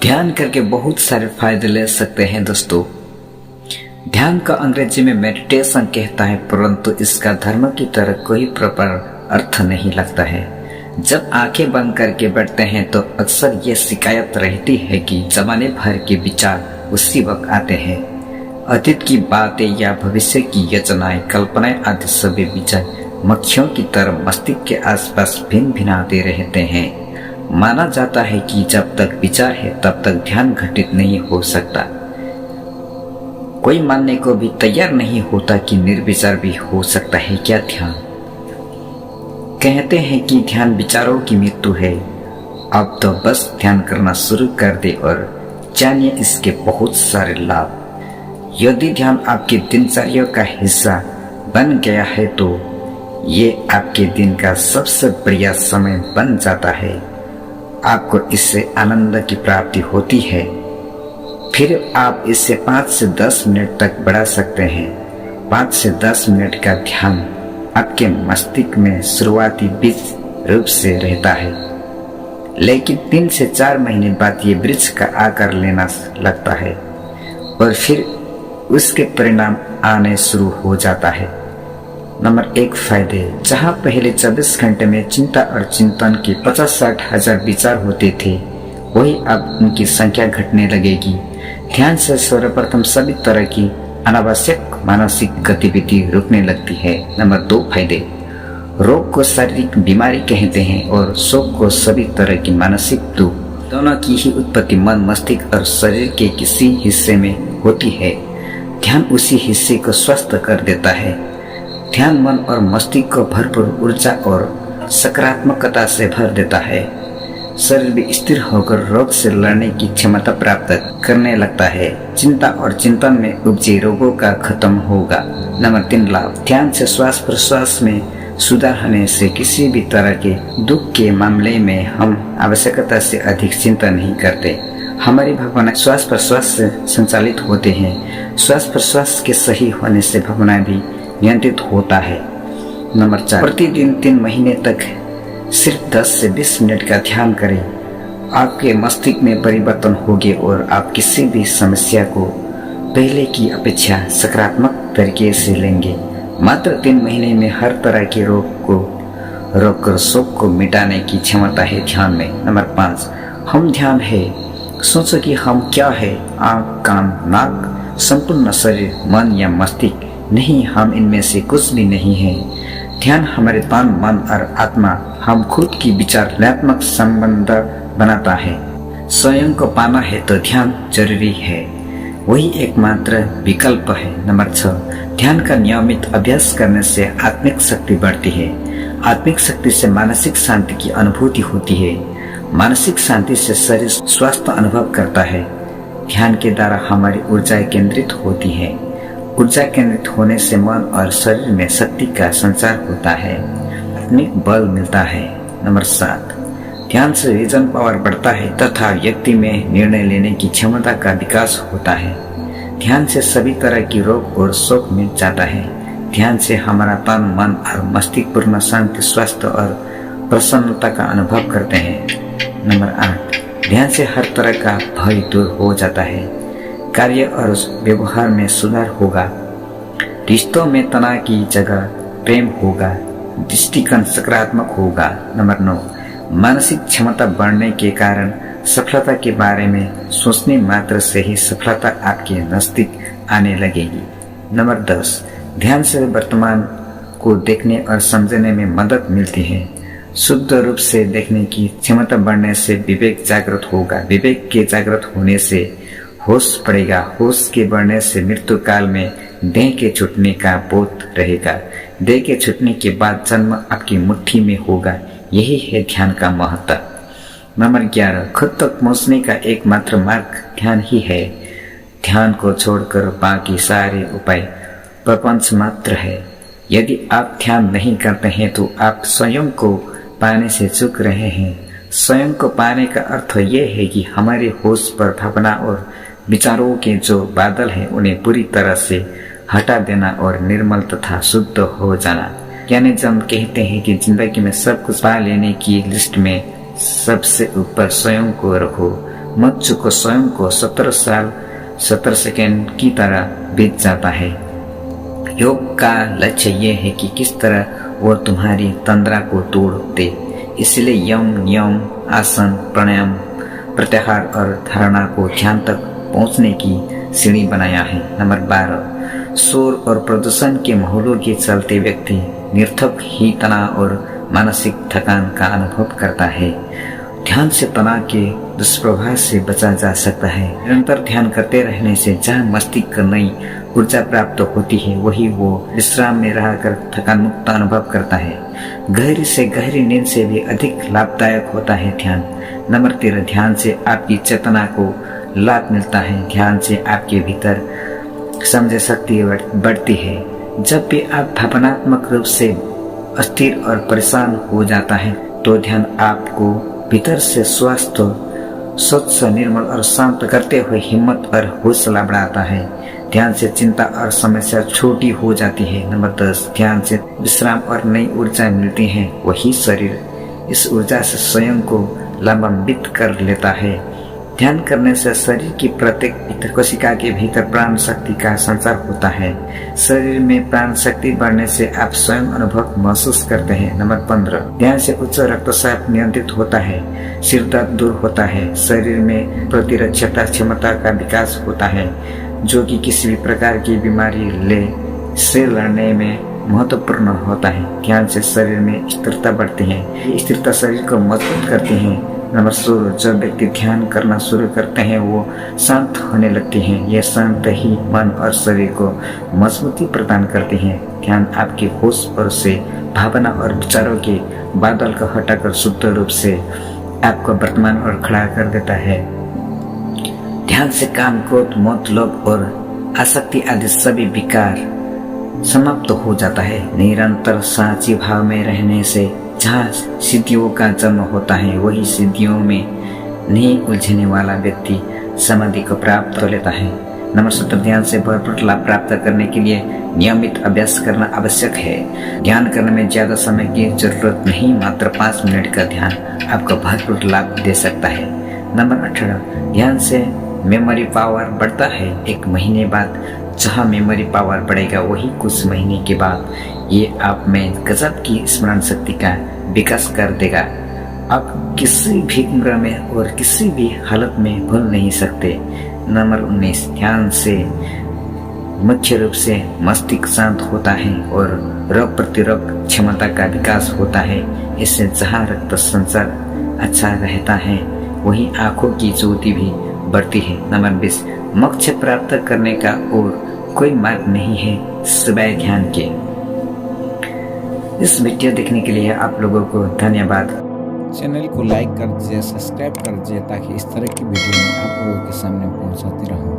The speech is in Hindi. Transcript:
ध्यान करके बहुत सारे फायदे ले सकते हैं दोस्तों। ध्यान का अंग्रेजी में मेडिटेशन कहता है, परंतु इसका धर्म की तरह कोई प्रॉपर अर्थ नहीं लगता है। जब आंखें बंद करके बैठते हैं तो अक्सर ये शिकायत रहती है कि जमाने भर के विचार उसी वक्त आते हैं। अतीत की बातें या भविष्य की योजनाएं, कल्पनाएं आदि सभी विचार मक्खियों की तरह मस्तिष्क के आसपास भिन्न भिनाते रहते हैं। माना जाता है कि जब तक विचार है तब तक ध्यान घटित नहीं हो सकता। कोई मानने को भी तैयार नहीं होता कि निर्विचार भी हो सकता है क्या ध्यान। कहते हैं कि ध्यान विचारों की मृत्यु है। अब तो बस ध्यान करना शुरू कर दे और जानिए इसके बहुत सारे लाभ। यदि ध्यान आपकी दिनचर्या का हिस्सा बन गया है तो ये आपके दिन का सबसे बढ़िया समय बन जाता है। आपको इससे आनंद की प्राप्ति होती है। फिर आप इसे 5 से 10 मिनट तक बढ़ा सकते हैं। 5 से 10 मिनट का ध्यान आपके मस्तिष्क में शुरुआती बीज रूप से रहता है, लेकिन 3 से 4 महीने बाद ये वृक्ष का आकार लेना लगता है और फिर उसके परिणाम आने शुरू हो जाता है। नंबर 1 फायदे। जहां पहले 24 घंटे में चिंता और चिंतन के 50-60 हजार विचार होते थे, वही अब उनकी संख्या घटने लगेगी। ध्यान से सर्वप्रथम सभी तरह की अनावश्यक मानसिक गतिविधि रुकने लगती है। नंबर 2 फायदे। रोग को शारीरिक बीमारी कहते हैं और शोक को सभी तरह की मानसिक दुख। दोनों की ही उत्पत्ति मन, मस्तिष्क और शरीर के किसी हिस्से में होती है। ध्यान उसी हिस्से को स्वस्थ कर देता है। ध्यान मन और मस्तिष्क को भरपूर ऊर्जा और सकारात्मकता से भर देता है। शरीर भी स्थिर होकर रोग से लड़ने की क्षमता प्राप्त करने लगता है। चिंता और चिंतन में उपजे रोगों का खत्म होगा। नंबर 3 लाभ। ध्यान से श्वास प्रश्वास में सुधार होने से किसी भी तरह के दुख के मामले में हम आवश्यकता से अधिक चिंता नहीं करते। हमारी भावनाएं श्वास प्रश्वास से संचालित होते हैं। श्वास प्रश्वास के सही होने से भावनाएं भी नियंत्रित होता है। नंबर 4। प्रतिदिन 3 महीने तक सिर्फ 10 से 20 मिनट का ध्यान करें। आपके मस्तिष्क में परिवर्तन होंगे और आप किसी भी समस्या को पहले की अपेक्षा सकारात्मक तरीके से लेंगे। मात्र 3 महीने में हर तरह के रोग को रोककर शोक को मिटाने की क्षमता है ध्यान में। नंबर 5। हम ध्यान है। सोचो कि हम क्या है। आँख, कान, नाक, संपूर्ण शरीर, मन या मस्तिष्क नहीं, हम इनमें से कुछ भी नहीं है। ध्यान हमारे तन, मन और आत्मा, हम खुद की विचारात्मक संबंध बनाता है। स्वयं को पाना है तो ध्यान जरूरी है, वही एकमात्र विकल्प है। नंबर 6। ध्यान का नियमित अभ्यास करने से आत्मिक शक्ति बढ़ती है। आत्मिक शक्ति से मानसिक शांति की अनुभूति होती है। मानसिक शांति से शरीर स्वस्थ अनुभव करता है। ध्यान के द्वारा हमारी ऊर्जा केंद्रित होती है। ऊर्जा केंद्रित होने से मन और शरीर में शक्ति का संचार होता है, आत्मिक बल मिलता है। नंबर 7। ध्यान से रीजन पावर बढ़ता है तथा व्यक्ति में निर्णय लेने की क्षमता का विकास होता है। ध्यान से सभी तरह की रोग और शोक मिट जाता है। ध्यान से हमारा तन, मन और मस्तिष्क पूर्ण शांति, स्वास्थ्य और प्रसन्नता का अनुभव करते हैं। नंबर 8। ध्यान से हर तरह का भय दूर हो जाता है। कार्य और व्यवहार में सुधार होगा। रिश्तों में तनाव की जगह प्रेम होगा। दृष्टिकोण सकारात्मक होगा। नंबर 9। मानसिक क्षमता बढ़ने के कारण सफलता के बारे में सोचने मात्र से ही सफलता आपके नजदीक आने लगेगी। नंबर 10। ध्यान से वर्तमान को देखने और समझने में मदद मिलती है। शुद्ध रूप से देखने की क्षमता बढ़ने से विवेक जागृत होगा। विवेक के जागृत होने से होश पड़ेगा। होश के बढ़ने से मृत्यु काल में देह के छूटने का बोध रहेगा। देह के छूटने के बाद जन्म आपकी मुट्ठी में होगा। यही है ध्यान का महत्व। नंबर 11। खुद तक पहुंचने का एकमात्र मार्ग ध्यान ही है। ध्यान को छोड़कर बाकी सारे उपाय प्रपंच मात्र है। यदि आप ध्यान नहीं करते हैं तो आप स्वयं को पाने से चूक रहे हैं। स्वयं को पाने का अर्थ ये है कि हमारे होश पर भावना और विचारों के जो बादल हैं उन्हें पूरी तरह से हटा देना और निर्मल तथा शुद्ध हो जाना। ज्ञानीजन कहते हैं कि जिंदगी में सब कुछ पा लेने की लिस्ट में सबसे ऊपर स्वयं को रखो। मनुष्य को स्वयं को 17 साल 17 सेकेंड की तरह बीत जाता है। योग का लक्ष्य ये है कि किस तरह वो तुम्हारी तंद्रा को तोड़ दे। इसलिए यम, नियम, आसन, प्राणायाम, प्रत्याहार और धारणा को ध्यान तक पहुंचने की सीढ़ी बनाया है। नंबर 12, शोर और प्रदूषण के माहौलों के चलते व्यक्ति निरर्थक ही तनाव और मानसिक थकान का अनुभव करता है। ध्यान से तनाव के दुष्प्रभाव से बचा जा सकता है। निरंतर ध्यान करते रहने से जहाँ मस्तिष्क नई ऊर्जा प्राप्त होती है, वही वो विश्राम में रहकर थकान मुक्त अनुभव करता है। गहरी से गहरी नींद से भी अधिक लाभदायक होता है ध्यान। नंबर 13, ध्यान से आपकी चेतना को लाभ मिलता है। ध्यान से आपके भीतर समझ शक्ति बढ़ती है। जब भी आप भावनात्मक रूप से अस्थिर और परेशान हो जाता है तो ध्यान आपको भीतर से स्वस्थ, स्वच्छ, निर्मल और शांत करते हुए हिम्मत और हौसला बढ़ाता है। ध्यान से चिंता और समस्या छोटी हो जाती है। नंबर 10, ध्यान से विश्राम और नई ऊर्जा मिलती है। वही शरीर इस ऊर्जा से स्वयं को लाभान्वित कर लेता है। ध्यान करने से शरीर की प्रत्येक कोशिका के भीतर प्राण शक्ति का संचार होता है। शरीर में प्राण शक्ति बढ़ने से आप स्वयं अनुभव महसूस करते हैं। नंबर 15, ध्यान से उच्च रक्तचाप नियंत्रित होता है, सिर दर्द दूर होता है, शरीर में प्रतिरक्षता क्षमता का विकास होता है, जो कि किसी भी प्रकार की बीमारी से लड़ने में महत्वपूर्ण होता है। ध्यान से शरीर में स्थिरता बढ़ती है। स्थिरता शरीर को मजबूत करती है। नंबर 16, जब व्यक्ति ध्यान करना शुरू करते हैं वो शांत होने लगते हैं। ये शांत ही मन और शरीर को मजबूती प्रदान करते हैं। ध्यान आपके होश और से भावना और विचारों के बादल को हटाकर शुद्ध रूप से आपको वर्तमान और खड़ा कर देता है। ध्यान से काम, क्रोध, मोह, लोभ और आसक्ति आदि सभी विकार समाप्त हो जाता है। निरंतर साची भाव में रहने से जहाँ सिद्धियों का जन्म होता है, वही सिद्धियों में नहीं उलझने वाला व्यक्ति समाधि को प्राप्त कर लेता है। नंबर 17, ध्यान से भरपूर लाभ प्राप्त करने के लिए नियमित अभ्यास करना आवश्यक है। ध्यान करने में ज्यादा समय की जरूरत नहीं, मात्र 5 मिनट का ध्यान आपको भरपूर लाभ दे सकता है। नंबर 18, ध्यान से मेमोरी पावर बढ़ता है। 1 महीने बाद जहाँ मेमोरी पावर बढ़ेगा, वही कुछ महीने के बाद ये आप में गजब की स्मरण शक्ति का विकास कर देगा। आप किसी भी उम्र में और किसी भी हालत में भूल नहीं सकते। नंबर 19, ध्यान से मुख्य रूप से मस्तिष्क शांत होता है और रोग प्रतिरोध क्षमता का विकास होता है। इससे जहाँ रक्त संचार अच्छा रहता है, वही आंखों की ज्योति भी बढ़ती है। नंबर 20, मोक्ष प्राप्त करने का और कोई मार्ग नहीं है सिवाय ध्यान के। इस वीडियो देखने के लिए आप लोगों को धन्यवाद। चैनल को लाइक कर दीजिए, सब्सक्राइब कर दीजिए ताकि इस तरह की वीडियो मैं आप लोगों के सामने पहुंचाती रहूं।